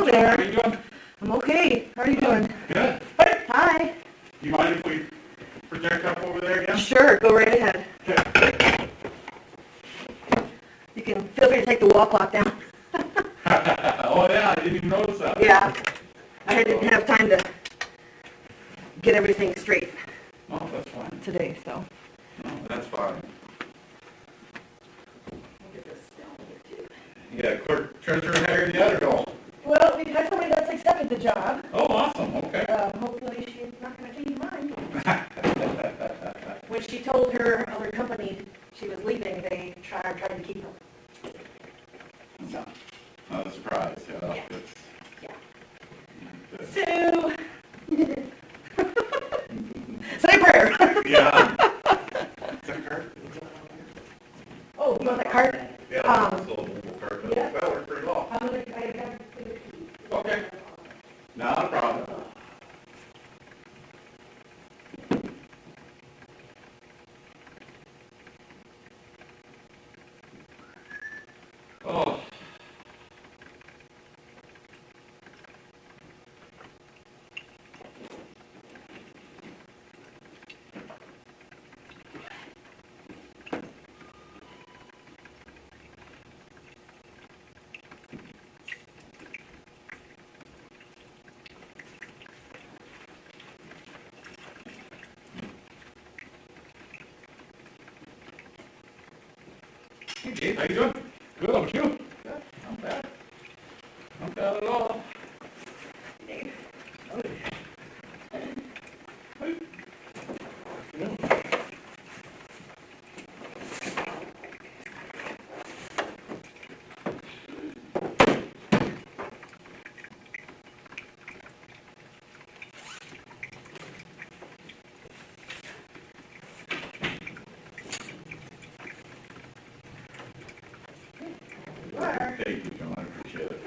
Hello there. How are you doing? I'm okay. How are you doing? Good. Hi. Do you mind if we project up over there again? Sure, go right ahead. Okay. You can feel free to take the wall clock down. Oh yeah, I didn't even notice that. Yeah. I didn't have time to get everything straight Oh, that's fine. today, so. No, that's fine. I'll get this down here too. You got clerk treasurer hired yet or no? Well, we've had somebody that's accepted the job. Oh, awesome. Okay. Hopefully she's not going to change her mind. When she told her other company she was leaving, they tried to keep her. So, Not a surprise. Yeah. Yeah. It's, yeah. it's, So, say a prayer. yeah. Is that card? Oh, you want that card? Yeah. It's a little mobile card. Yeah. That worked pretty well. I'm going to, Okay. Not a problem. Oh. Hey Dave, how you doing? Good, how about you? Good, not bad. Not bad at all. Thank you, John, I appreciate it.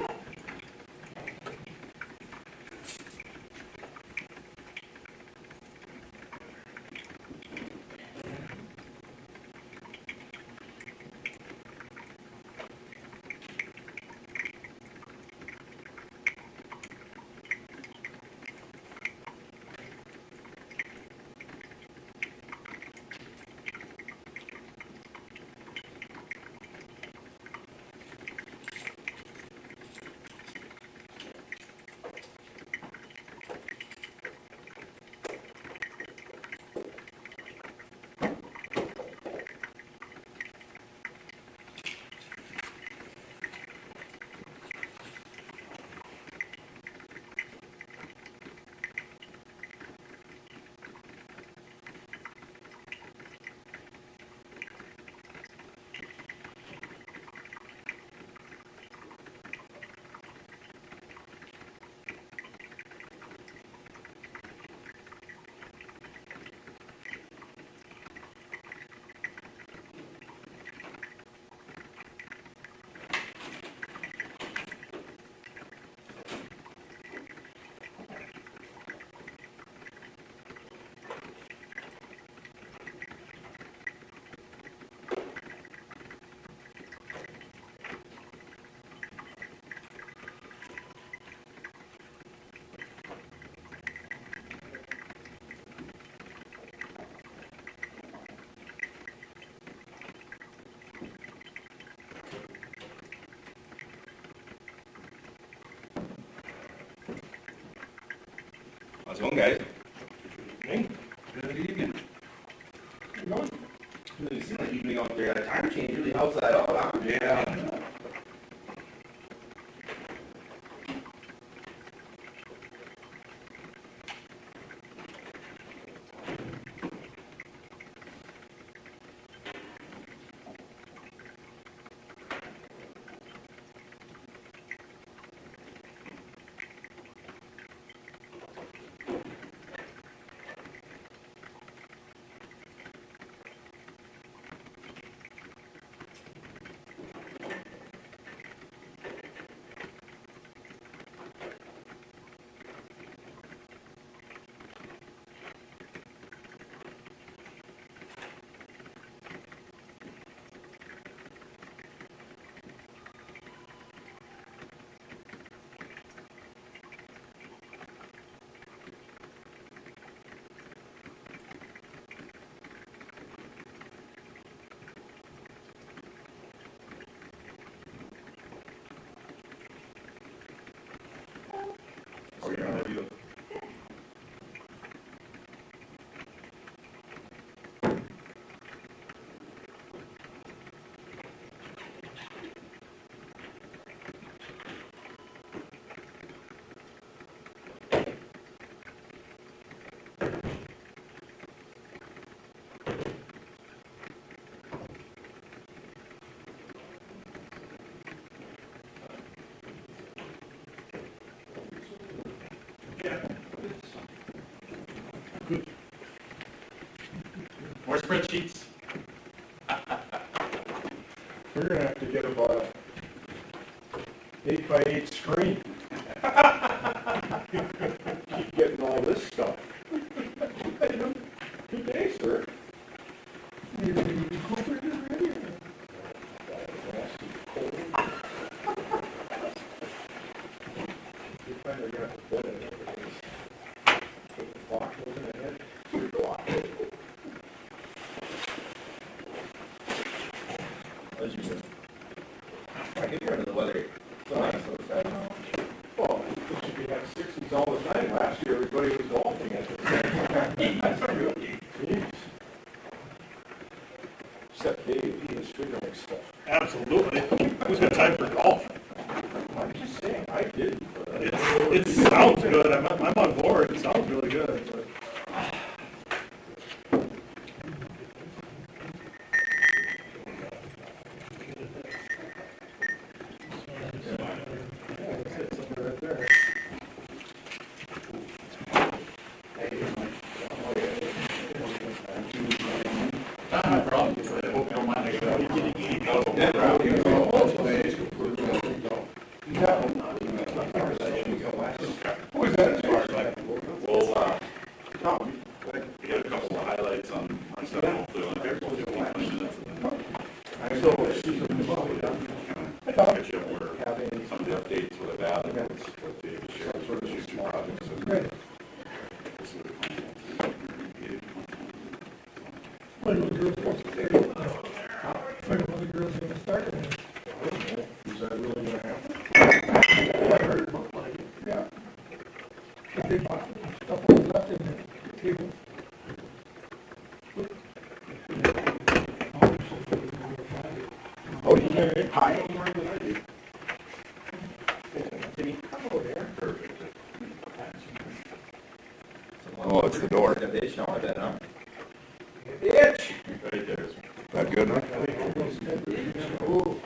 How's it going, guys? Good. Good evening. How you going? You seem like you've been out there. That time change really helps that out, huh? Yeah. spreadsheets. We're gonna have to get about a 8x8 screen. Keep getting all this stuff. Good day, sir. You finally got to put it in. Put the clock was in the head. Your clock. As you said. I get rid of the weather. So nice outside now. Well, we should be having 60s all the time. Last year, everybody was golfing at the time. That's good. Jeez. Except Dave, he was figuring stuff. Absolutely. Who's got time for golf? I'm just saying, I didn't. It sounds good. I'm on board. It sounds really good. But Right there. no problem. I hope you don't mind. I got Who is that? Well, Tom. we got a couple of highlights on stuff. Hopefully, on there. 15, 20 minutes. So, she's in the bubble, yeah. Catch up where some of the updates with the ballot. What David shared. Sort of these two projects. Great. When are the girls supposed to start? When are the girls going to start? Is that really gonna happen? I heard it looked like it. Yeah. But they bought stuff was left in the table. Oh, yeah. Hi. Oh, it's the door. They shower that, huh? Itch. Right there. That good, huh? Oh.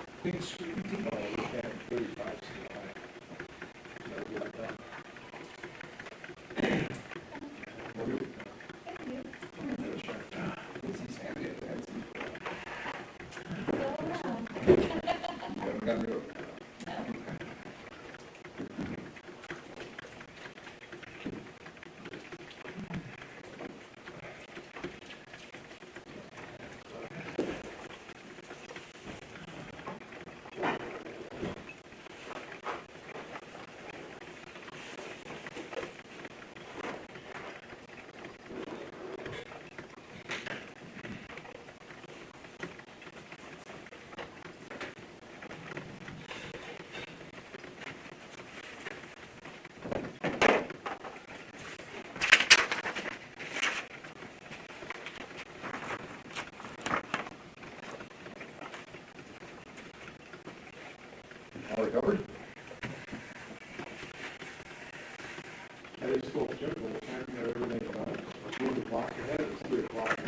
All recovered? That is still typical. The time that everything done. 2 o'clock ahead, it's 3 o'clock.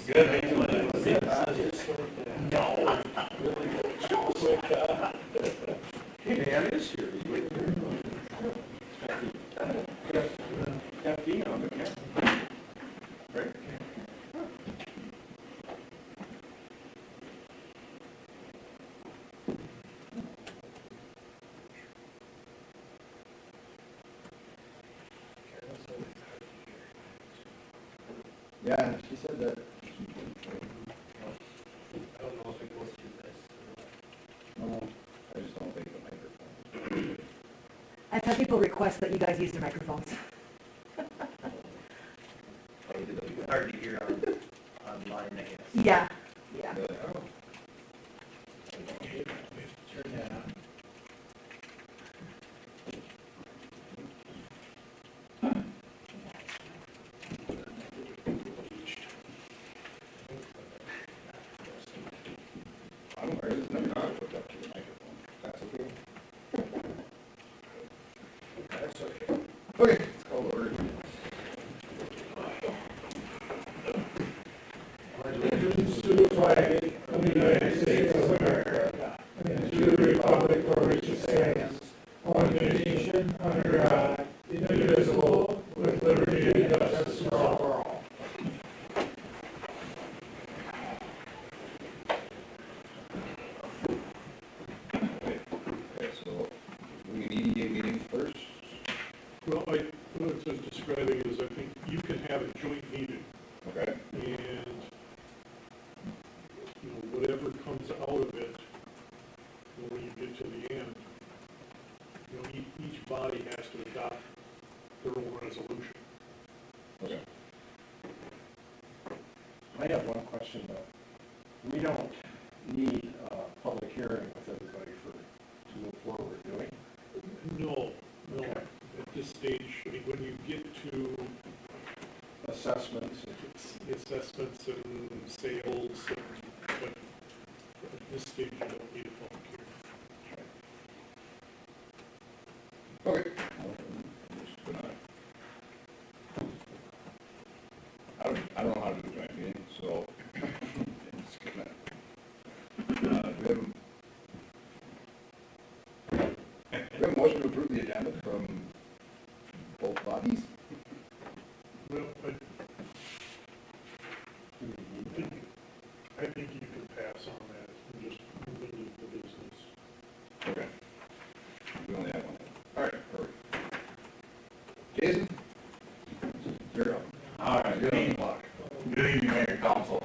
Good. How you doing? Hey, Dan is here. He's waiting here. Caffeine on the camera. Right? Yeah, she said that. No, I just don't think the microphone. I had people request that you guys use their microphones. Hard to hear online, I guess. Yeah, yeah. Turn that on. I don't know, there's nothing wrong with up to the microphone. That's okay. That's okay. Okay, let's call the order. Allegiance to the flag of the United States of America, and to the republic for which it stands, one nation, under God, indivisible, with liberty and justice for all. Okay, so, we can EDA meeting first. Well, what I was describing is I think you can have a joint meeting, Okay. and, you know, whatever comes out of it, you know, when you get to the end, you know, each body has to adopt their own resolution. Okay. I have one question though. We don't need a public hearing with everybody to move forward, do we? No, at this stage, I mean, when you get to Assessments, assessments and sales, but at this stage, you don't need a public hearing. Okay. Just gonna- I don't know how to do a joint meeting, so. Just gonna- we have a motion to approve the agenda from both bodies? Well, I think you can pass on that and just continue the business. Okay. We only have one. All right, perfect. Jason? You're up. All right, You're on the clock. good evening, Mayor Council.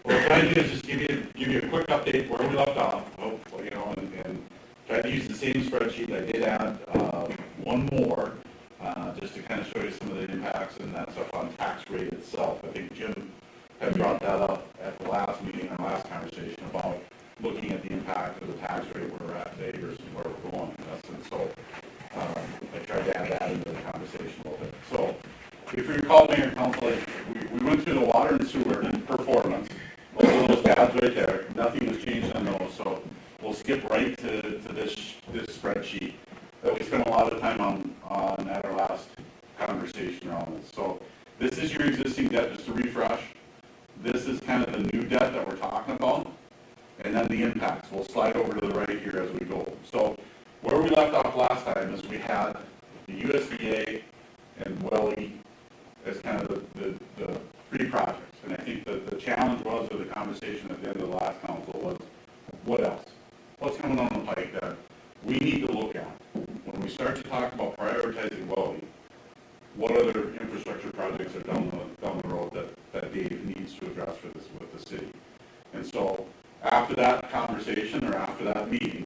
What we're trying to do is just give you a quick update where we left off, hopefully, you know, and try to use the same spreadsheet. I did add one more, just to kind of show you some of the impacts and that stuff on tax rate itself. I think Jim had brought that up at the last meeting, our last conversation about looking at the impact of the tax rate where we're at today versus where we're going. And so I tried to add that into the conversation a little bit. So if you recall, Mayor Council, we went through the water and sewer performance. Both of those tabs right there, nothing was changed on those. So we'll skip right to this spreadsheet that we spent a lot of time on at our last conversation around this. So this is your existing debt, just to refresh. This is kind of the new debt that we're talking about, and then the impacts. We'll slide over to the right here as we go. So where we left off last time is we had the USDA and WELI as kind of the three projects. And I think that the challenge was, or the conversation at the end of the last council was, what else? What's coming on the pike that we need to look at? When we start to talk about prioritizing WELI, what other infrastructure projects are down the road that Dave needs to address with the city? And so after that conversation, or after that meeting,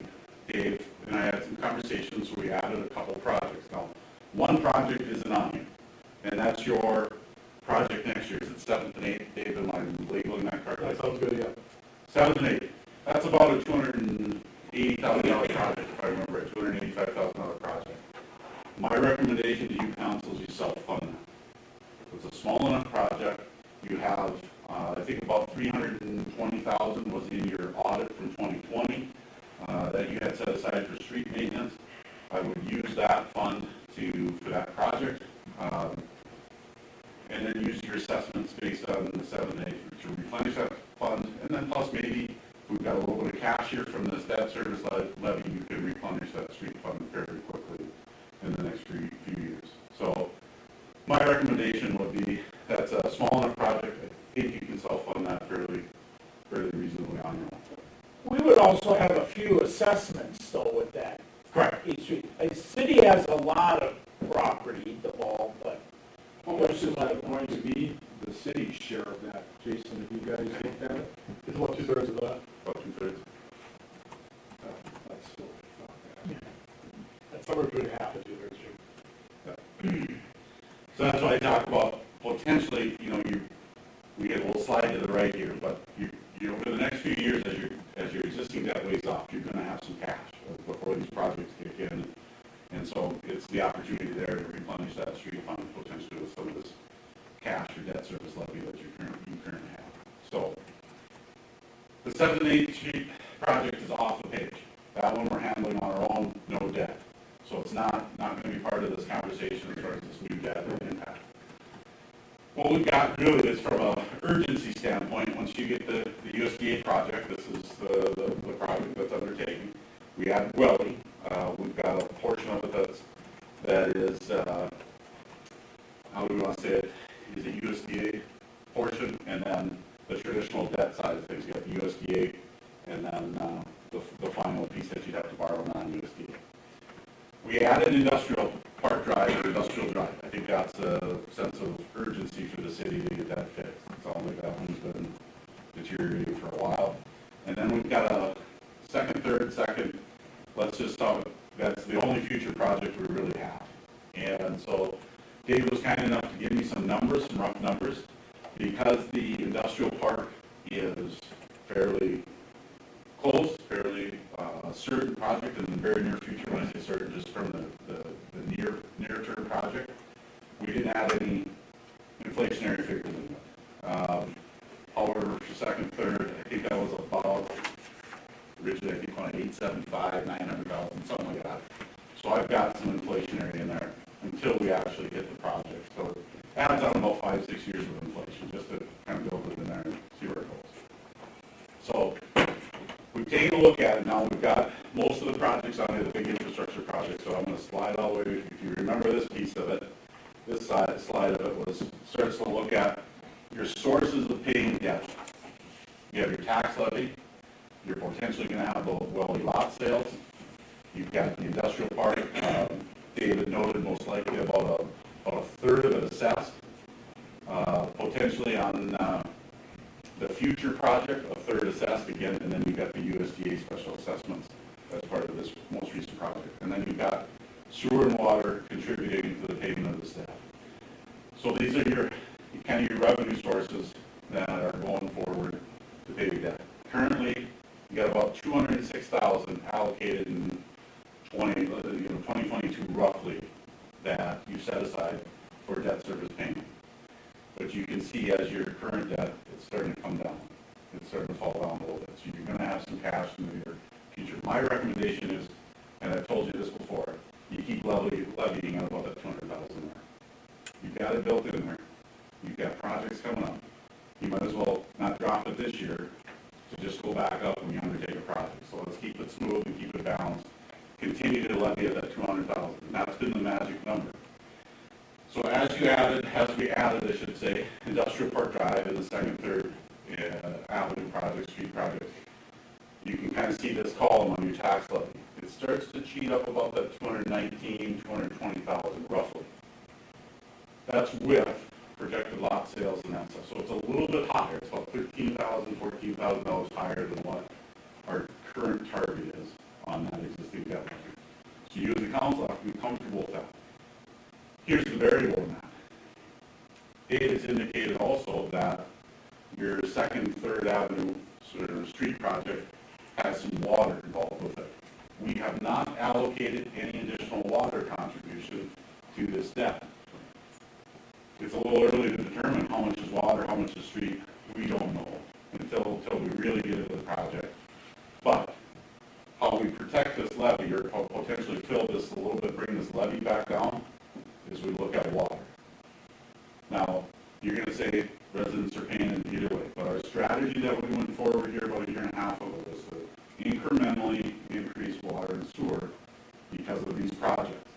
Dave and I had some conversations, we added a couple projects. Now, one project isn't on here, and that's your project next year. Is it 7th and 8th? Dave, am I labeling that correctly? That sounds good, yeah. 7th and 8th. That's about a $280,000 project, if I remember it, $285,000 project. My recommendation to you, council, is you self-fund that. It's a small enough project. You have, I think about $320,000 was in your audit from 2020 that you had set aside for street maintenance. I would use that fund for that project, and then use your assessments based on the 7 and 8 to replenish that fund, and then plus maybe we've got a little bit of cash here from this debt service levy, you could replenish that street fund fairly quickly in the next few years. So my recommendation would be, that's a small enough project, I think you can self-fund that fairly reasonably on your own. We would also have a few assessments though with that. Correct. A city has a lot of property devolved, but How much is that going to be, the city's share of that? Jason, have you guys looked at it? It's about 2/3 of that. About 2/3. That's still, That's somewhere between half and 2/3, yeah. potentially, we get a little slide to the right here, but over the next few years, as your existing debt weighs off, you're gonna have some cash before these projects kick in. And so it's the opportunity there to replenish that street fund potentially with some of this cash or debt service levy that you currently have. So the 7th and 8th Street project is off the page. That one we're handling on our own, no debt. So it's not going to be part of this conversation as far as this new debt impact. What we've got really is from an urgency standpoint, once you get the USDA project, this is the project that's undertaken. We add Welly. We've got a portion of it that is, how do we want to say it, is a USDA portion, and then the traditional debt side of things. You have the USDA, and then the final piece that you'd have to borrow non-USDA. We added industrial park drive or industrial drive. I think that's a sense of urgency for the city to get that fixed. It sounds like that one's been deteriorating for a while. And then we've got a second, let's just talk, that's the only future project we really have. And so Dave was kind enough to give me some numbers, some rough numbers, because the industrial park is fairly close, fairly certain project in the very near future. When I say certain, just from the near term project, we didn't have any inflationary figures in it. However, for second, third, I think that was about originally I think on 875, 900,000, something like that. So I've got some inflationary in there until we actually hit the project. So it adds on about 5-6 years of inflation just to kind of build it in there and see where it goes. So we've taken a look at it now. We've got most of the projects on it, the big infrastructure projects. So I'm going to slide all the way. If you remember this piece of it, this slide of it starts to look at your sources of paying debt. You have your tax levy. You're potentially going to have the Welly lot sales. You've got the industrial park. David noted most likely about a third of it assessed. Potentially on the future project, a third assessed again, and then you've got the USDA special assessments as part of this most recent project. And then you've got sewer and water contributing to the payment of the staff. So these are your revenue sources that are going forward to pay your debt. Currently, you got about $206,000 allocated in 2022 roughly that you set aside for debt service payment. But you can see as your current debt, it's starting to come down. It's starting to fall down a little bit. So you're going to have some cash in the near future. My recommendation is, and I've told you this before, you keep levying at about that $200,000 there. You've got it built in there. You've got projects coming up. You might as well not drop it this year to just go back up when you undertake a project. So let's keep it smooth and keep it balanced. Continue to levy at that $200,000. And that's been the magic number. So as we added, I should say, Industrial Park Drive and the second, third avenue projects, street projects, you can kind of see this column on your tax levy. It starts to cheat up about that $219,000, $220,000 roughly. That's with projected lot sales and that stuff. So it's a little bit higher. It's about $13,000, $14,000 higher than what our current target is on that existing debt. So you as a council have to be comfortable with that. Here's the variable in that. David's indicated also that your second, third avenue sort of street project has some water involved with it. We have not allocated any additional water contribution to this debt. It's a little early to determine how much is water, how much is street. We don't know until we really get into the project. But how we protect this levy or potentially fill this a little bit, bring this levy back down, is we look at water. Now, you're going to say residents are paying it either way, but our strategy that we went forward here about a year and a half ago was to incrementally increase water and sewer because of these projects.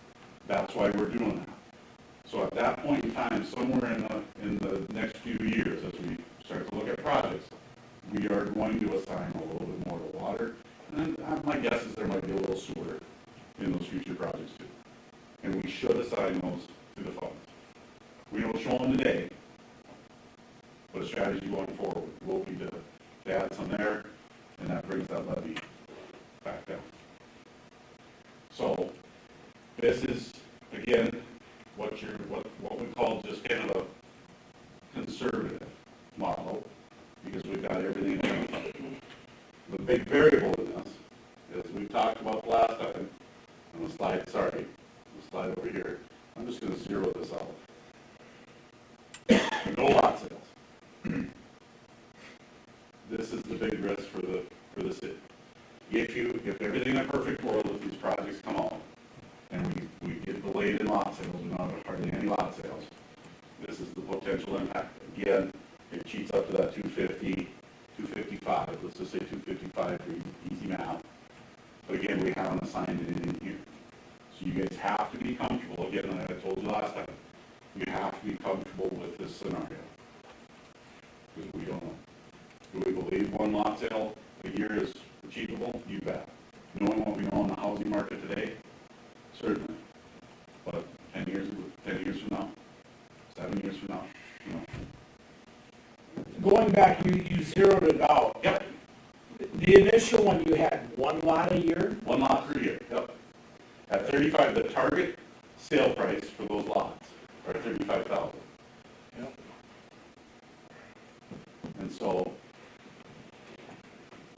That's why we're doing that. So at that point in time, somewhere in the next few years, as we start to look at projects, we are going to assign a little bit more to water. And my guess is there might be a little sewer in those future projects too. And we should assign those to the funds. We don't show them today, but a strategy going forward will be to add some there, and that brings that levy back down. So this is, again, what we call just kind of conservative model, because we've got everything in front of us. The big variable in this, as we talked about last time, on the slide, sorry, the slide over here, I'm just gonna zero this out. No lot sales. This is the big risk for the city. If everything in a perfect world, if these projects come out, and we get delayed in lot sales, we don't have hardly any lot sales, this is the potential impact. Again, it cheats up to that 250, 255, let's just say 255 for easy math. But again, we haven't assigned anything here. So you guys have to be comfortable, again, like I told you last time, you have to be comfortable with this scenario. Because we don't know. Do we believe one lot sale a year is achievable? You bet. Knowing what we know in the housing market today, certainly. But 10 years from now, 7 years from now, you know. Going back, you zeroed it out. Yep, The initial one, you had one lot a year? one lot per year, yep. At 35, the target sale price for those lots are 35,000. Yep. And so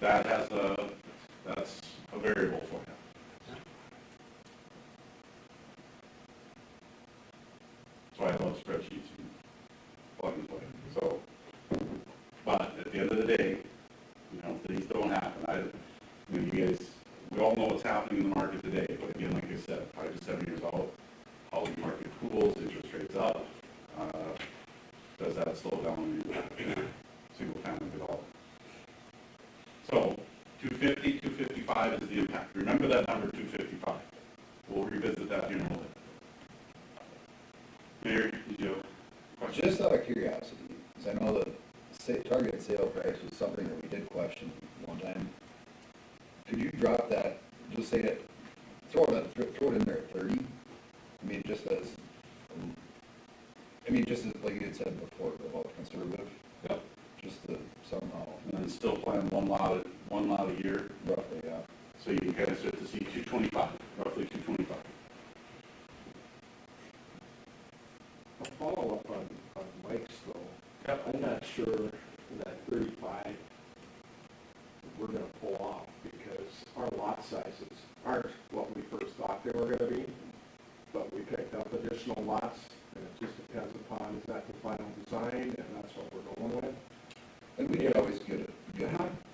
that's a variable for you. That's why I love spreadsheets and plug and play. So, but at the end of the day, you know, things don't happen. You guys, we all know what's happening in the market today, but again, like I said, 5 to 7 years out, housing market cools, interest rates up, does that slow down single family development? So 250, 255 is the impact. Remember that number, 255. We'll revisit that here in a little bit. Mayor, did you have a question? Just out of curiosity, because I know the target sale price was something that we did question one time. Could you drop that, just say that, throw it in there at 30? I mean, just as like you had said before about conservative. Yep. Just to somehow, And then still plan one lot a year, roughly, yeah. so you can kind of start to see 225, roughly 225. A follow-up on Mike's though. Yep. I'm not sure that 35 we're gonna pull off because our lot sizes aren't what we first thought they were gonna be. But we picked up additional lots and it just depends upon is that the final design and that's what we're going with. And we could always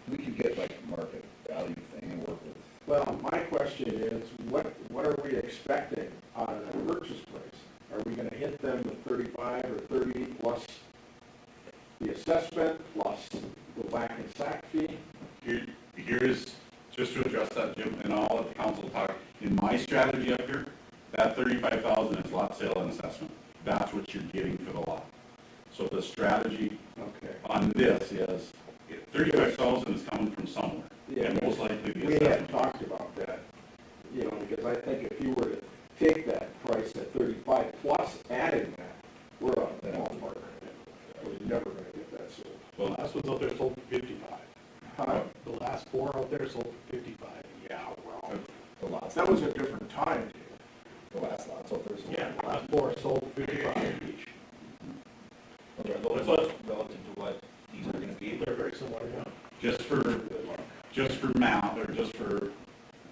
we could get like a market value thing and work with. Well, my question is, what are we expecting out of that purchase price? Are we gonna hit them with 35 or 30 plus the assessment, plus the whack and sack fee? Here's, just to address that, Jim, and I'll let the council talk, in my strategy up here, that 35,000 is lot sale and assessment. That's what you're getting for the lot. So the strategy on this is, 35,000 is coming from somewhere, and most likely the We had assessment. talked about that, you know, because I think if you were to take that price at 35 plus adding that, we're on the ballpark. We're never gonna get that sold. The last one's out there sold for 55. Huh? The last 4 out there sold for 55. Yeah, well, The last, that was a different time, dude. the last lot, so there's. Yeah, the last 4 sold for 55 each. Relative to what these are gonna be. They're very similar, yeah. Just for math, or just for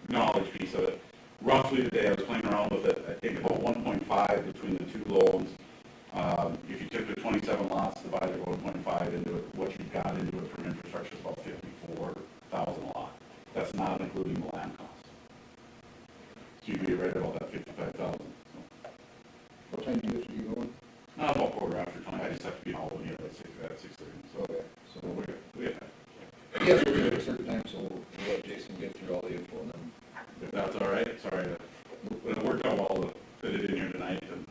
knowledge piece of it, roughly today, I was playing around with it, I think about 1.5 between the two loans. If you took the 27 lots, divided 1.5 into it, what you've got into it from infrastructure is about 54,000 a lot. That's not including the land cost. So you'd be right about that 55,000. So, What time do you going? about quarter after 20, I just have to be home here at 6:30. So Okay, so we have time. yes, we're at a certain time, so we'll let Jason get through all the info and then. If that's all right, sorry but it worked out well to fit it in here tonight, and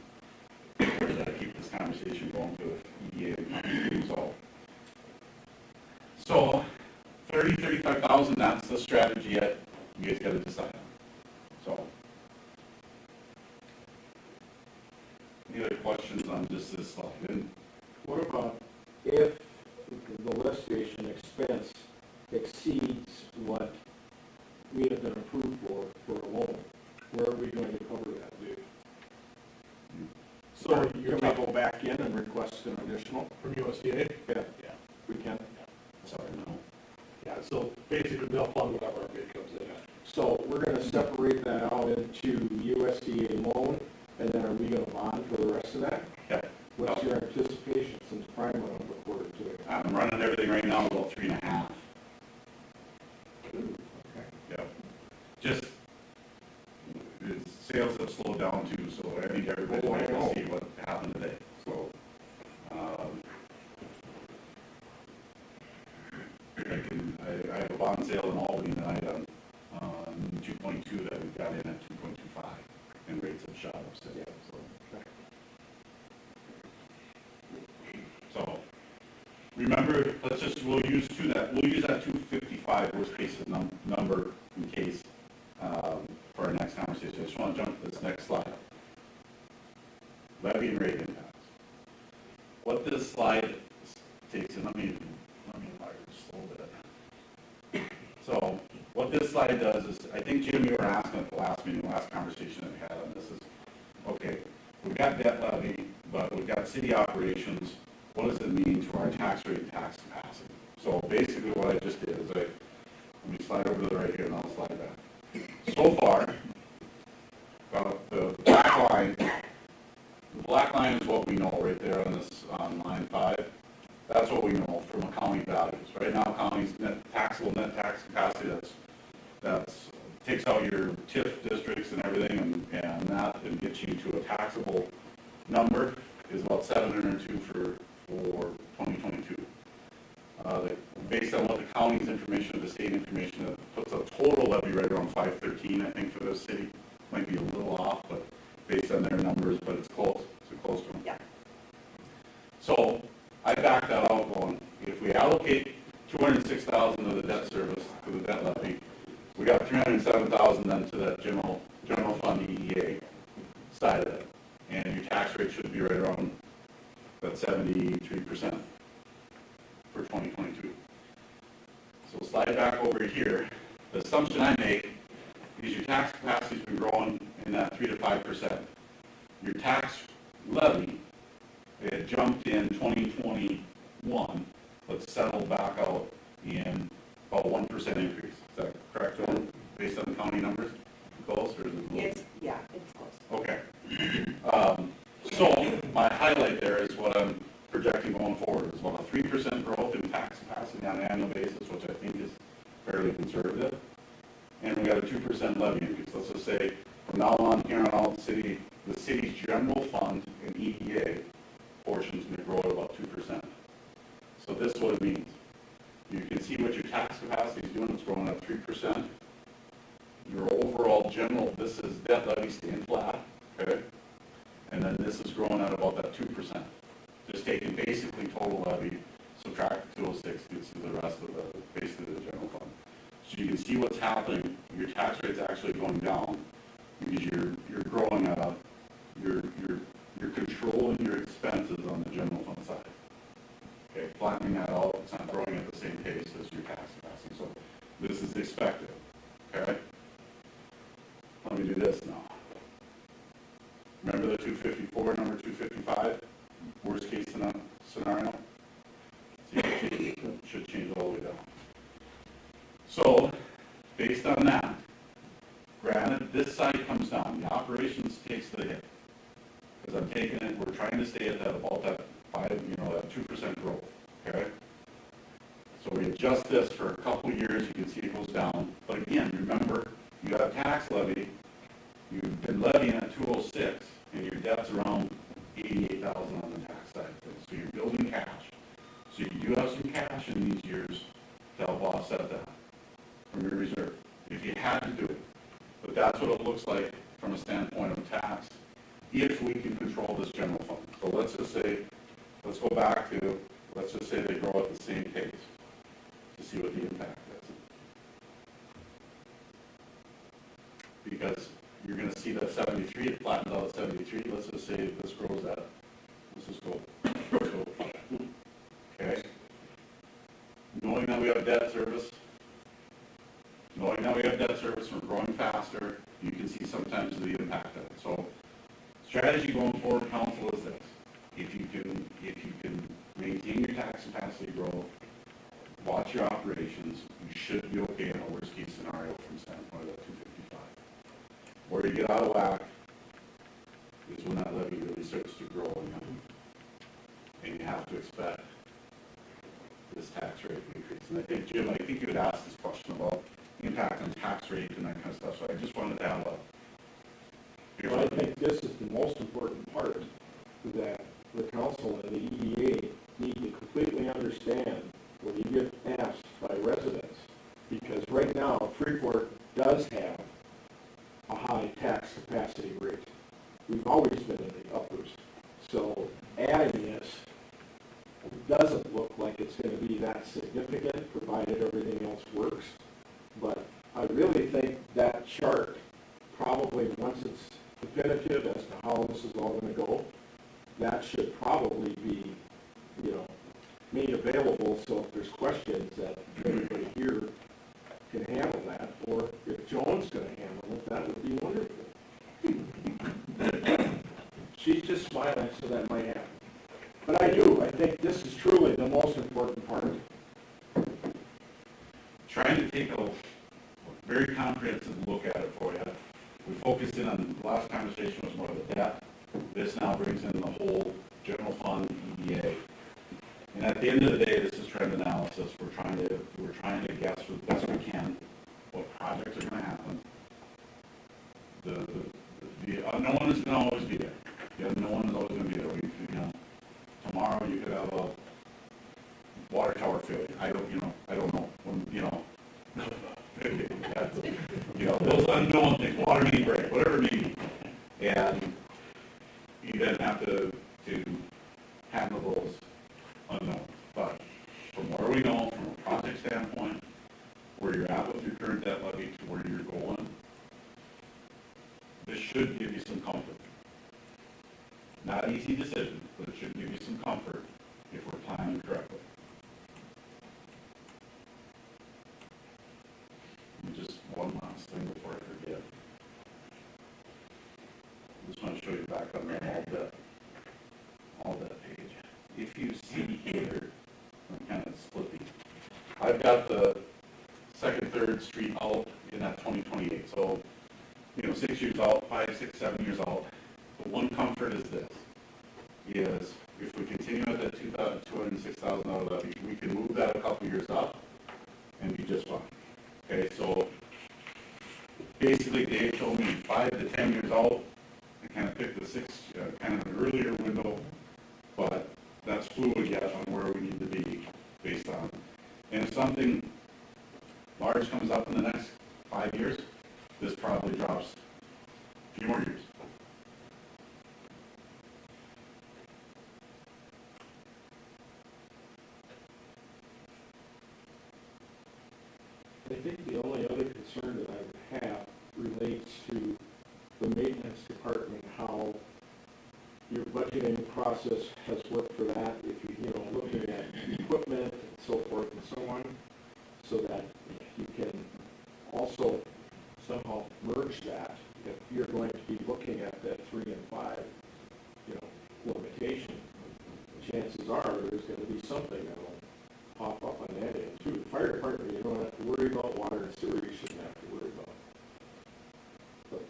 we're going to keep this conversation going to EDA. So 35,000, that's the strategy yet. You guys got to decide on. So, any other questions on just this slide? And What about if the lift station expense exceeds what we have been approved for a loan? Where are we going to cover that, Dave? So can we go back in and request an additional additional? from USDA. Yeah, we can. Sorry, no. Yeah, so basically they'll fund whatever our bid comes in at. So we're gonna separate that out into USDA loan, and then are we gonna bond for the rest of that? Yeah. What's your anticipation since prime went up a quarter to it? I'm running everything right now about 3.5. Okay. Yep. Just, sales have slowed down too, so I think everybody's Oh, I waiting know. to see what happened today, so. I have a bond sale in Albany tonight on 2.2 that we got in at 2.25, and rates have shot up since, so. So, remember, we'll use that 255 worst case number in case, for our next conversation. I just want to jump to this next slide. Levy and rate impacts. What this slide takes, and let me enlarge just a little bit. So, what this slide does is, I think, Jim, you were asking at the last meeting, last conversation that we had on this is, okay, we've got debt levy, but we've got city operations. What does it mean to our tax rate and tax capacity? So basically what I just did is let me slide over to the right here and I'll slide back. So far, the black line is what we know right there on this, on line 5. That's what we know from county values. Right now, county's taxable net tax capacity, that's takes out your TIF districts and everything and that and gets you to a taxable number is about 702 for 2022. Based on what the county's information, the state information, that puts a total levy right around 513, I think, for the city. Might be a little off, but based on their numbers, but it's close. It's close to them. Yeah. So I backed that out going, if we allocate 206,000 to the debt service, to the debt levy, we got 307,000 then to that general fund EDA side of it. And your tax rate should be right around that 73% for 2022. So slide back over here. The assumption I make is your tax capacity's been growing in that 3 to 5%. Your tax levy, it jumped in 2021, but settled back out in about 1% increase. Is that correct, John? Based on the county numbers? Close, or is it low? It's close. Okay. So my highlight there is what I'm projecting going forward is about a 3% growth in tax capacity on an annual basis, which I think is fairly conservative. And we got a 2% levy increase. Let's just say from now on, here on out, the city's general fund and EDA portions may grow at about 2%. So this is what it means. You can see what your tax capacity is doing. It's growing at 3%. Your overall general, this is debt levy staying flat, okay? And then this is growing at about that 2%. Just taking basically total levy, subtract 206, gets to the rest of basically the general fund. So you can see what's happening. Your tax rate's actually going down because you're growing at you're controlling your expenses on the general fund side. Okay, flattening that out, it's not growing at the same pace as your tax capacity. So this is expected. Okay? Let me do this now. Remember the 254, number 255? Worst case scenario? See, it should change all the way down. So, based on that, granted, this side comes down. The operations takes the hit. Because I'm taking it, we're trying to stay at that, about that 2% growth, okay? So we adjust this for a couple years, you can see it goes down. But again, remember, you got a tax levy, you've been levying at 206, and your debt's around 88,000 on the tax side of things. So you're building cash. So you do have some cash in these years to help offset that from your reserve, if you had to do it. But that's what it looks like from a standpoint of tax, if we can control this general fund. So let's just say, let's go back to, let's just say they grow at the same pace to see what the impact is. Because you're going to see that 73, it flattens out at 73. Let's just say this grows at, let's just go. Okay? Knowing that we have debt service, we're growing faster, you can see sometimes the impact of it. So strategy going forward, council, is this. If you can maintain your tax capacity growth, watch your operations, you should be okay in a worst case scenario from the standpoint of that 255. Where you get out of whack is when that levy really starts to grow and you have to expect this tax rate increase. And I think, Jim, I think you had asked this question about impact on tax rate and that kind of stuff, so I just wanted to have a... Well, I think this is the most important part, that the council and the EDA need to completely understand when you get asked by residents. Because right now, Freeport does have a high tax capacity rate. We've always been in the uppers. So adding this doesn't look like it's going to be that significant, provided everything else works. But I really think that chart, probably once it's definitive as to how this is all going to go, that should probably be, made available, so if there's questions that everybody here can handle that, or if Joan's going to handle it, that would be wonderful. She's just smiling, so that might happen. But I think this is truly the most important part. Trying to take a very comprehensive look at it for you. We focused in on, the last conversation was more of the debt. This now brings in the whole general fund, EDA. And at the end of the day, this is trend analysis. We're trying to guess as best we can what projects are going to happen. The unknown is going to always be there. The unknown is always going to be there. Tomorrow you could have a water tower failure. I don't know. Those unknown things, water main break, whatever it may be. And you then have to handle those unknowns. But from where we know, from a project standpoint, where you're at with your current debt levy to where you're going, this should give you some comfort. Not an easy decision, but it should give you some comfort if we're planning correctly. And just one last thing before I forget. I just want to show you back on that all that page. If you see here, I'm kind of split these. I've got the 2nd, 3rd Street out in that 2028. So, 6 years out, 5, 6, 7 years out. The one comfort is this, is if we continue at that $206,000 levy, we can move that a couple years up and be just fine. Okay, so basically Dave told me 5 to 10 years out. I kind of picked the 6, kind of an earlier window, but that's fluid yet on where we need to be based on. And if something large comes up in the next 5 years, this probably drops a few more years. I think the only other concern that I would have relates to the maintenance department, how your budgeting process has worked for that, if you're, looking at equipment and so forth and so on, so that you can also somehow merge that. If you're going to be looking at that 3 and 5, limitation, chances are there's going to be something that'll pop up on that end too. The fire department, you don't have to worry about water and sewer, you shouldn't have to worry about. But,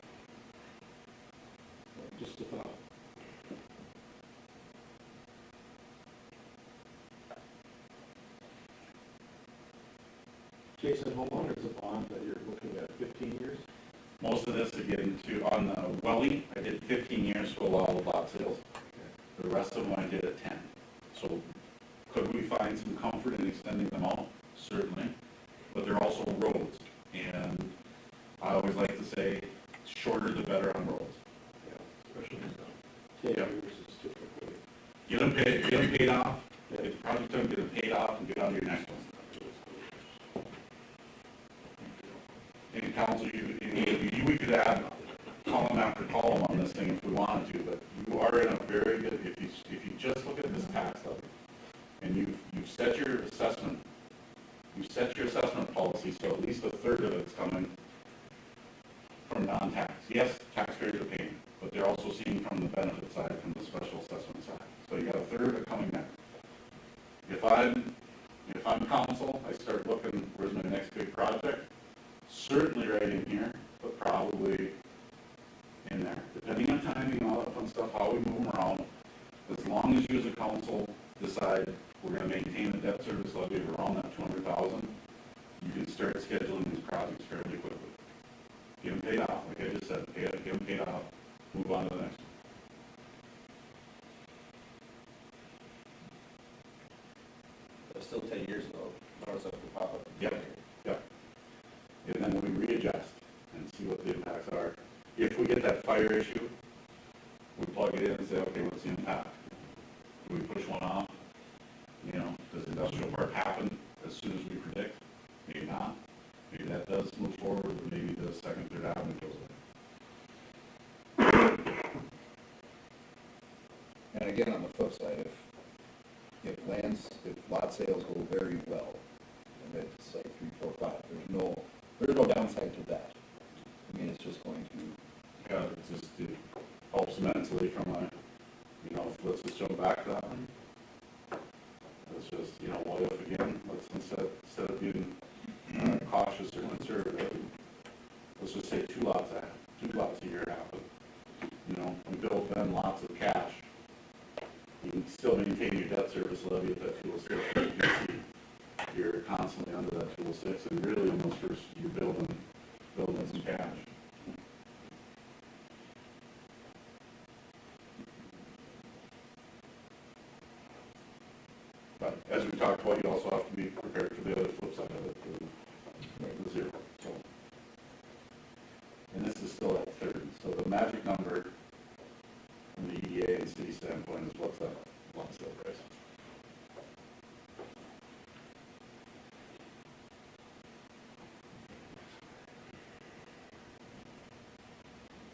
just a thought. Jason, how long is the bond that you're looking at, 15 years? Most of this, again, on the welling, I did 15 years to allow the lot sales. The rest of them I did at 10. So could we find some comfort in extending them out? Certainly. But they're also roads. And I always like to say, shorter the better on roads. Yeah, especially 10 years is typically. Get them paid off. Get the project done, get them paid off, and get on to your next one. And council, we could add column after column on this thing if we wanted to, but you are in a very good, if you just look at this tax levy, and you've set your assessment policy, so at least a third of it's coming from non-tax. Yes, taxpayers are paying, but they're also seeing from the benefit side, from the special assessment side. So you got a third of it coming next. if I'm council, I start looking, where's my next big project? Certainly right in here, but probably in there, depending on timing and all that fun stuff, how we move them around. As long as you as a council decide we're gonna maintain the debt service levy of around that 200,000, you can start scheduling these projects fairly quickly. Get them paid off, like I just said, get them paid off, move on to the next one. That's still 10 years ago. Notice that will pop up. Yep. And then we readjust and see what the impacts are. If we get that fire issue, we plug it in and say, okay, what's the impact? Do we push one off? You know, does the industrial park happen as soon as we predict? Maybe not. Maybe that does move forward, but maybe the second, third avenue goes away. And again, on the flip side, if lot sales go very well, and it's like 3, 4, 5, there's no downside to that. I mean, it's just going to. Yeah, it helps immensely from a, let's just jump back to that one. It's just, what if again, let's instead of being cautious or conservative, let's just say 2 lots a year happen. We build then lots of cash. You can still maintain your debt service levy at that 206. You're constantly under that 206, and really almost first you're building some cash. But as we talked about, you also have to be prepared for the other flip side of it, the 0. So, and this is still at 30. So the magic number from the EDA and city standpoint is what's that lot sale price?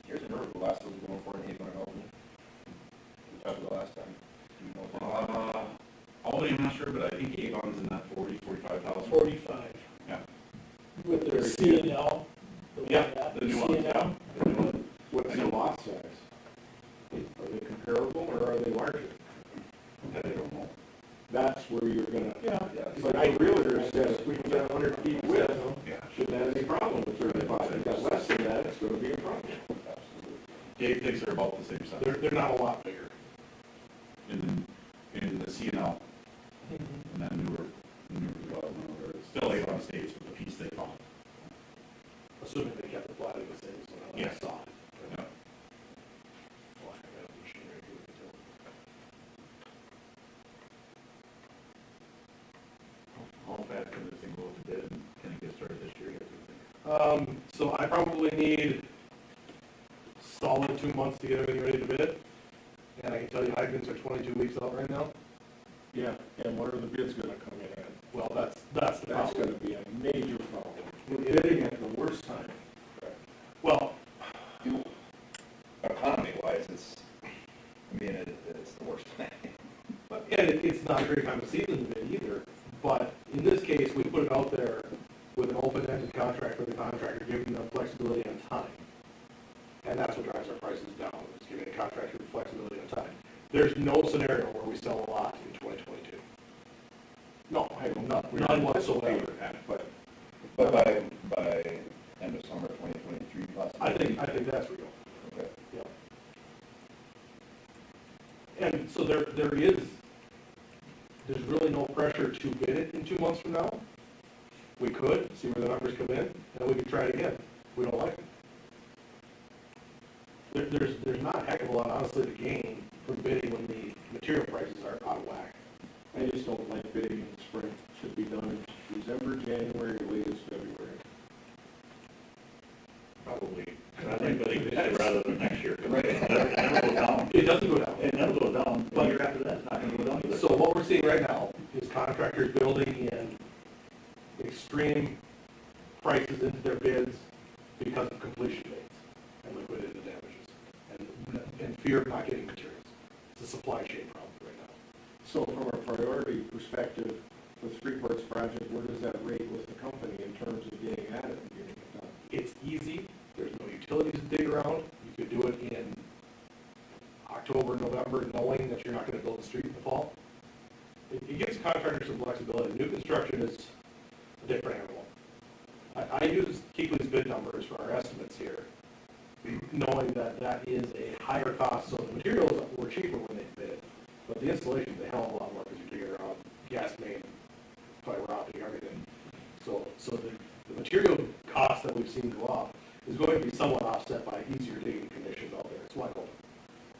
Here's a number the last one was going for, and he's going to help me. We talked about last time. Do you know? Albany, I'm not sure, but I think Avon's in that 45,000. 45. Yeah. With their C&L. The new one. Yeah. The new one. What's the lot size? Are they comparable or are they larger? That I don't know. That's where you're gonna. Yeah. But I realtor said if we can get 100 feet width, Yeah. shouldn't have any problem with 35. If you got less than that, it's gonna be a problem. Dave thinks they're about the same size. They're not a lot bigger. In the C&L. And then newer development, or it's still Avon Estates with the piece they found. Assuming they kept the platting the same, so I Yes. saw it. Yeah. Well, I have that machinery to do it, too. How fast can this thing go to bid, and can it get started this year, you think? So I probably need solid 2 months to get everything ready to bid. And I can tell you hydrants are 22 weeks out right now. Yeah, and what are the bids gonna come in at? Well, that's the That's problem. gonna be a major problem. We're bidding at the worst time. Well, Economy-wise, it's the worst thing. and it's not a great time of season to bid either. But in this case, we put it out there with an open-ended contract for the contractor, giving them flexibility on time. And that's what drives our prices down, is giving the contractor flexibility on time. There's no scenario where we sell a lot in 2022. No, I have none whatsoever. But by end of summer 2023 possibly? I think that's real. Okay. Yeah. And so there's really no pressure to bid it in 2 months from now. We could, see where the numbers come in, and we could try it again, if we don't like it. There's not a heck of a lot, honestly, to gain from bidding when the material prices are out of whack. I just don't like bidding in the spring. Should be done in December, January, latest February. Probably. I think this year rather than next year. Right. It'll go down. It doesn't go down. It never goes down, but year after that, it's not gonna go down either. So what we're seeing right now is contractors building in extreme prices into their bids because of completion dates and liquidated damages and fear of not getting materials. It's a supply chain problem right now. So from a priority perspective, with Freeport's project, where does that rate with the company in terms of getting at it and getting it done? It's easy. There's no utilities to dig around. You could do it in October, November, knowing that you're not going to build a street in the fall. gives contractors some flexibility. New construction is a different animal. I use Keekly's bid numbers for our estimates here, knowing that that is a higher cost, so the materials were cheaper when they bid, but the installation is a hell of a lot more because you're digging around gas main, fiber optic, everything. So the material cost that we've seen go up is going to be somewhat offset by easier digging conditions out there. It's wide open.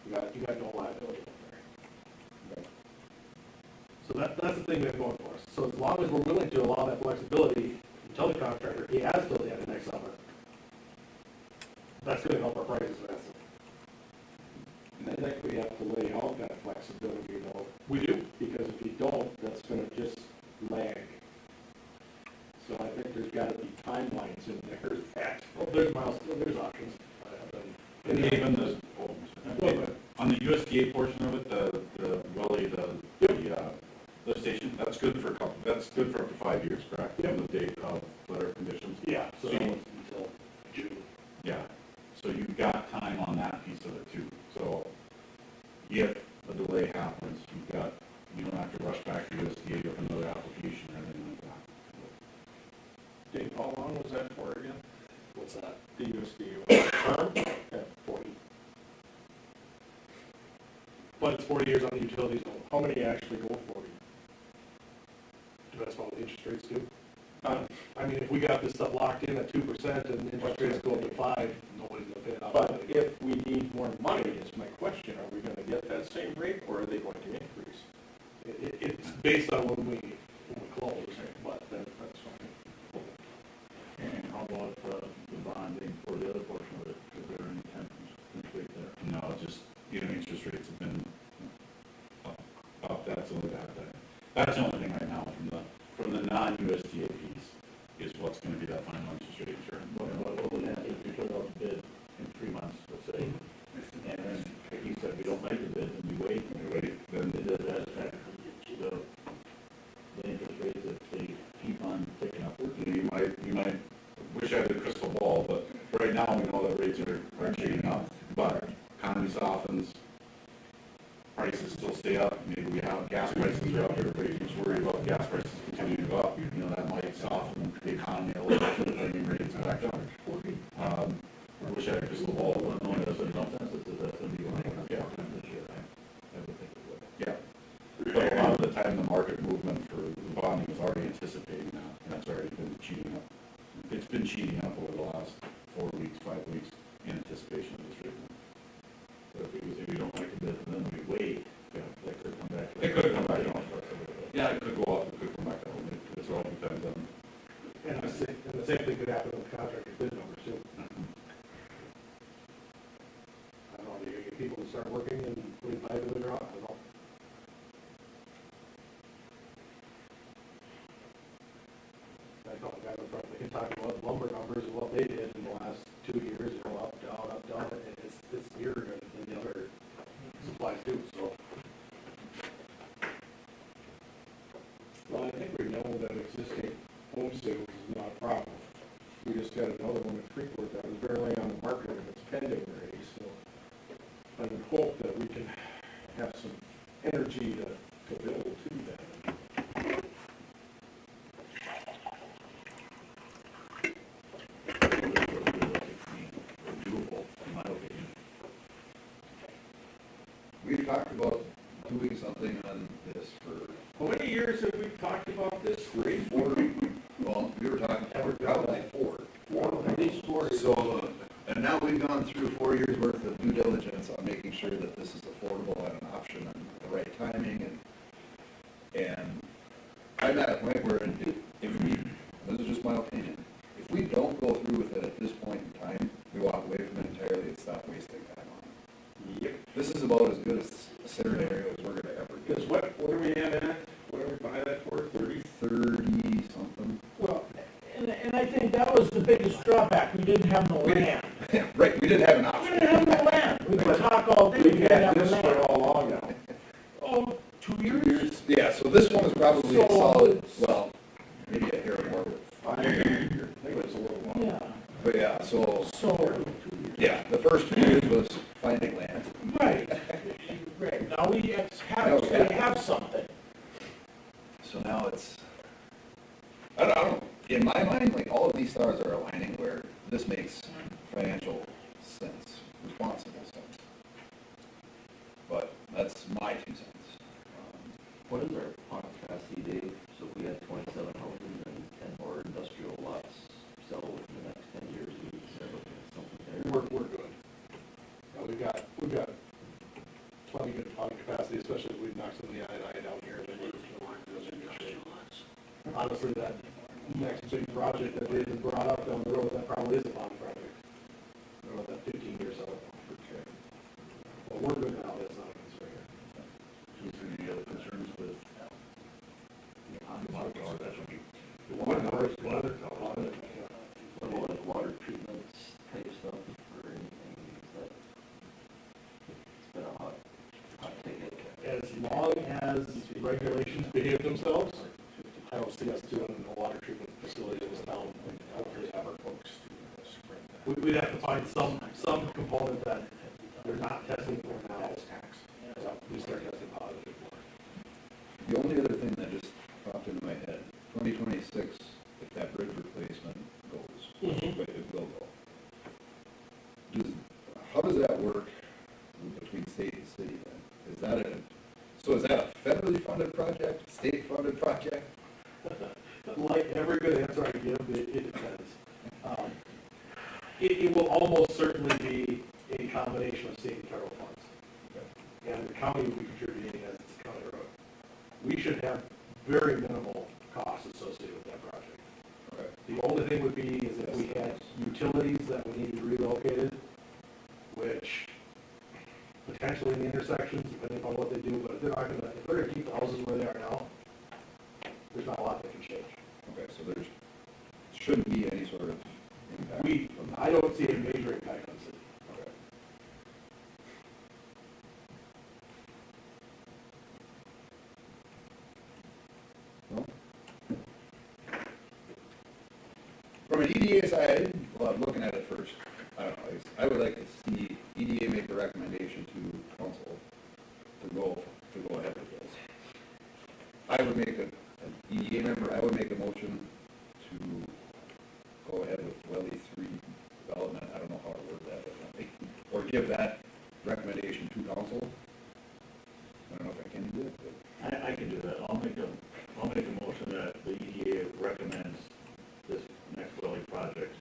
You got no liability out there. So that's the thing we have going for us. So as long as we're willing to allow that flexibility, tell the contractor he has till the end of next summer, that's gonna help our prices massively. And I think we have to lay out that flexibility, you know, We do. because if you don't, that's gonna just lag. So I think there's gotta be timelines in there that, Well, there's milestones, there's options. And even the, on the USDA portion of it, the lift station, that's good for up to 5 years, correct? From the date of letter of conditions? Yeah, so So that you- one's until June. Yeah, so you've got time on that piece of it too. So if a delay happens, you don't have to rush back to USDA with another application or anything like that. Dave, how long was that for again? What's that? The USDA term? At 40. But it's 40 years on the utilities only. How many actually go 40? Depends on what the interest rates do. I mean, if we got this stuff locked in at 2% and interest rates go up to 5, nobody's gonna pay it out. But if we need more money, is my question, are we gonna get that same rate, or are they going to increase? It's based on when we close, but that's fine. And how about the bonding for the other portion of it? Is there any tension there? No, just, interest rates have been up, that's the only bad thing. That's the only thing right now from the non-USDA piece is what's gonna be that final interest rate return. What would happen if we put out the bid in 3 months, let's say, and then, like you said, we don't like the bid, and we wait, then it does that affect the interest rates if they keep on ticking upward? You might wish I had a crystal ball, but right now we know that rates are shooting up, but economy softens, prices still stay up, maybe we have gas prices are up, everybody's worried about gas prices continuing to go up, that might soften the economy a little bit, lending rates back up. I wish I had a crystal ball, but no, it doesn't, Consensus is that's going to be going up Yeah. this year, I would think it would. yeah. But a lot of the time, the market movement for the bonding is already anticipating that, and that's already been cheating up. It's been cheating up over the last 4 weeks, 5 weeks, in anticipation of this rate. So if we don't like the bid, and then we wait, that could come back. It could come back down. Yeah, it could go up, it could come back down, it all depends on. And the same thing could happen with the contractor bid numbers too. I don't know, do you get people to start working and putting pipe in the ground? I don't know. I know the guys in front, they can talk about lumber numbers and what they did in the last 2 years, up, down, and it's mirrored in the other supplies too, so. Well, I think we know that existing home sales is not a problem. We just got another one in Freeport that was barely on the market and it's pending already, so I would hope that we can have some energy to build to that. Doable, in my opinion. We've talked about doing something on this for How many years have we talked about this? 3, 4? well, we were talking probably 4. 4, at least 4. So, and now we've gone through 4 years worth of due diligence on making sure that this is affordable and an option and the right timing and I'm at a point where if we, this is just my opinion, if we don't go through with it at this point in time, we walk away from it entirely and stop wasting time on it. Yep. This is about as good a scenario as we're gonna ever Because get. what are we at? What do we buy that for? 30? 30 something. Well, and I think that was the biggest drawback, we didn't have no land. Right, we didn't have an We option. didn't have no land, we could talk all day, we We've didn't had have this no for land. how long now? Oh, 2 years? Yeah, so this one is probably a So- solid, well, maybe a hair more. I think it was a little long. Yeah, But yeah, so, so, yeah, the first 2 years was finding land. right, right, now we actually have something. So now it's, I don't know, in my mind, like, all of these stars are aligning where this makes financial sense, responsible sense. But that's my 2 cents. What is our pond capacity, Dave? So if we had 27 houses and 10 more industrial lots sell within the next 10 years, we start looking at something there. We're good. We've got plenty good pond capacity, especially if we knock some of the I down here. And then we're in good shape. Honestly, that next big project that David brought up down the road, that probably is a pond project. I don't know, that 15 years out. But we're good now, that's not a concern here. Do you see any other concerns with? The water numbers, What about like water treatments type stuff or anything? Is that, it's been a hot ticket. as long as regulations behave themselves, I don't see us doing a water treatment facility in this town. We'd have to find some component that they're not testing for now. So we start testing positive for. The only other thing that just popped into my head, 2026, if that bridge replacement goes, but it will go. How does that work between state and city then? Is that a federally funded project, state funded project? Like every good answer I give, it depends. It will almost certainly be a combination of state and federal funds. And the county will be contributing as it's a county road. We should have very minimal costs associated with that project. Okay. The only thing would be is if we had utilities that we needed relocated, which potentially in the intersections, depending on what they do, but if they're gonna keep the houses where they are now, there's not a lot that can change. Okay, so there shouldn't be any sort of impact. I don't see a major impact on the city. Okay. Well, from an EDA side, well, I'm looking at it first. I don't know, I would like to see EDA make a recommendation to council to go ahead with this. I would make an EDA member, I would make a motion to go ahead with Welly 3 development. I don't know how to word that differently. Or give that recommendation to council. I don't know if I can do it, but. I can do that. I'll make a motion that the EDA recommends this next Valley project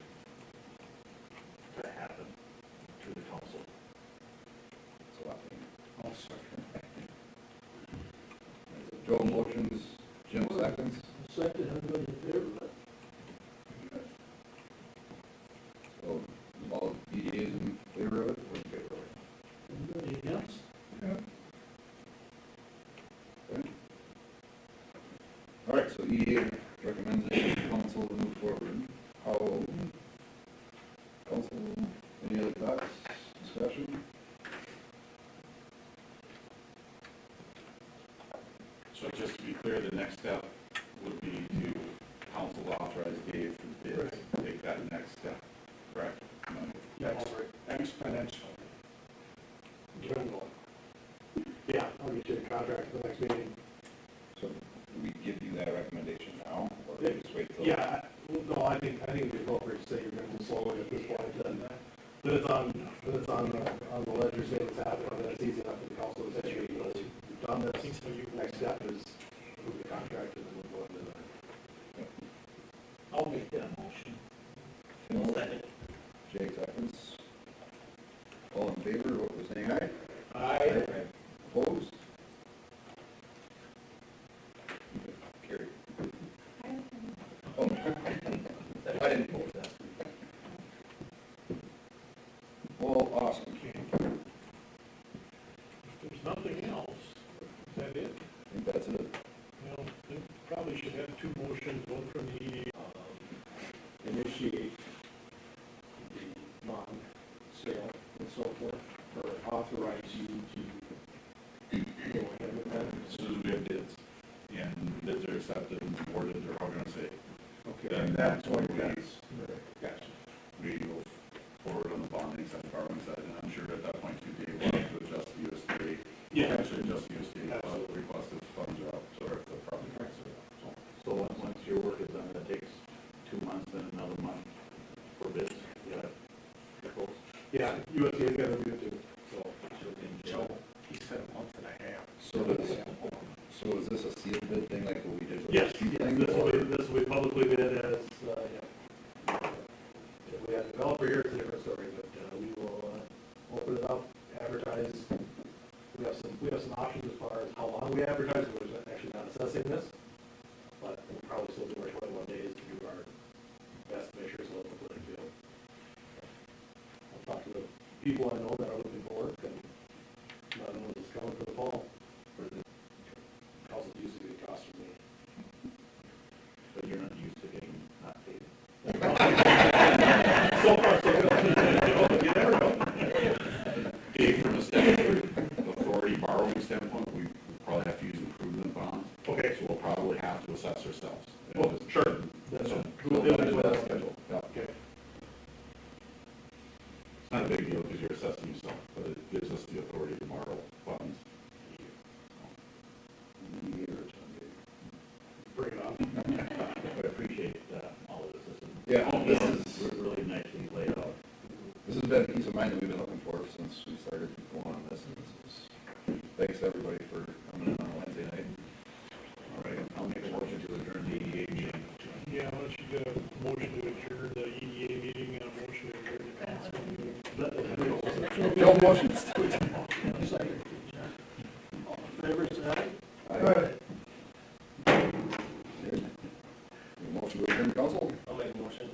to happen to the council. So I think. I'll second. Joe motions, Jim seconds. Second, everybody in favor of it? So all EDAs in favor of it, or in favor of it? Anybody against? Okay. All right, so EDA recommends that the council to move forward. How, council, any other thoughts, discussion? So just to be clear, the next step would be to council authorize Dave for the bids, take that next step, correct? Exponential. Yeah, I'll get you the contract for the next meeting. So we give you that recommendation now, or we just wait till? Yeah, no, I think it'd be appropriate to say you're going to move forward at this point, then it's on the ledger saying it's happening, then it's easy enough for the council to say, you've done this, so your next step is move the contract and then we'll go into that. I'll make that motion. Tim, Jake seconds. All in favor, vote by saying aye. Aye. Opposed? Carried. Oh, I didn't vote that. Well, awesome. If there's nothing else, is that it? I think that's it. Well, we probably should have two motions, one from the EDA. Initiate the bond sale and so forth, or authorize you to go ahead with that. As soon as we have bids, and bids are accepted and awarded, or how we're gonna say, Okay. then that's when Gotcha. we go forward on the bonding side, borrowing side, and I'm sure at that point too, Dave will have to adjust the USDA. Yeah. Actually adjust the USDA, request if funds are out, so if the property tax are out. your work is done, that takes 2 months, then another month for bids, yeah. Yeah, USDA is gonna review it too, so. He said a month and a half. So is this a sealed bid thing like what we did with Yes, the street yes, thing? this will be publicly bid as, yeah. If we have a developer here, it's a different story, but, we will, open it up, advertise. We have some options as far as how long we advertise, we're actually not assessing this, but we'll probably still do our 21 days to do our best to make sure it's a level playing field. I'll talk to the people I know that are looking for work and let them know it's coming for the fall. Also used to be a cost for me. But you're not used to getting not paid. So far, so good. You never know. Dave, from a statutory authority borrowing standpoint, we probably have to use improvement bonds. Okay. So we'll probably have to assess ourselves. Well, sure. Then, So, we'll do it with that schedule. Yeah. Okay. It's not a big deal because you're assessing yourself, but it gives us the authority to borrow funds. Bring it on. I appreciate all of this. Yeah, this is, Really nicely laid out. this has been a peace of mind that we've been looking for since we started going on this. And this is, thanks everybody for coming in on a Wednesday night. All right, I'll make a motion to adjourn the EDA meeting. Yeah, why don't you do a motion to adjourn the EDA meeting and a motion to adjourn the council meeting? No motions. Favor, say aye. Aye. Motion to adjourn council? I'll make a motion.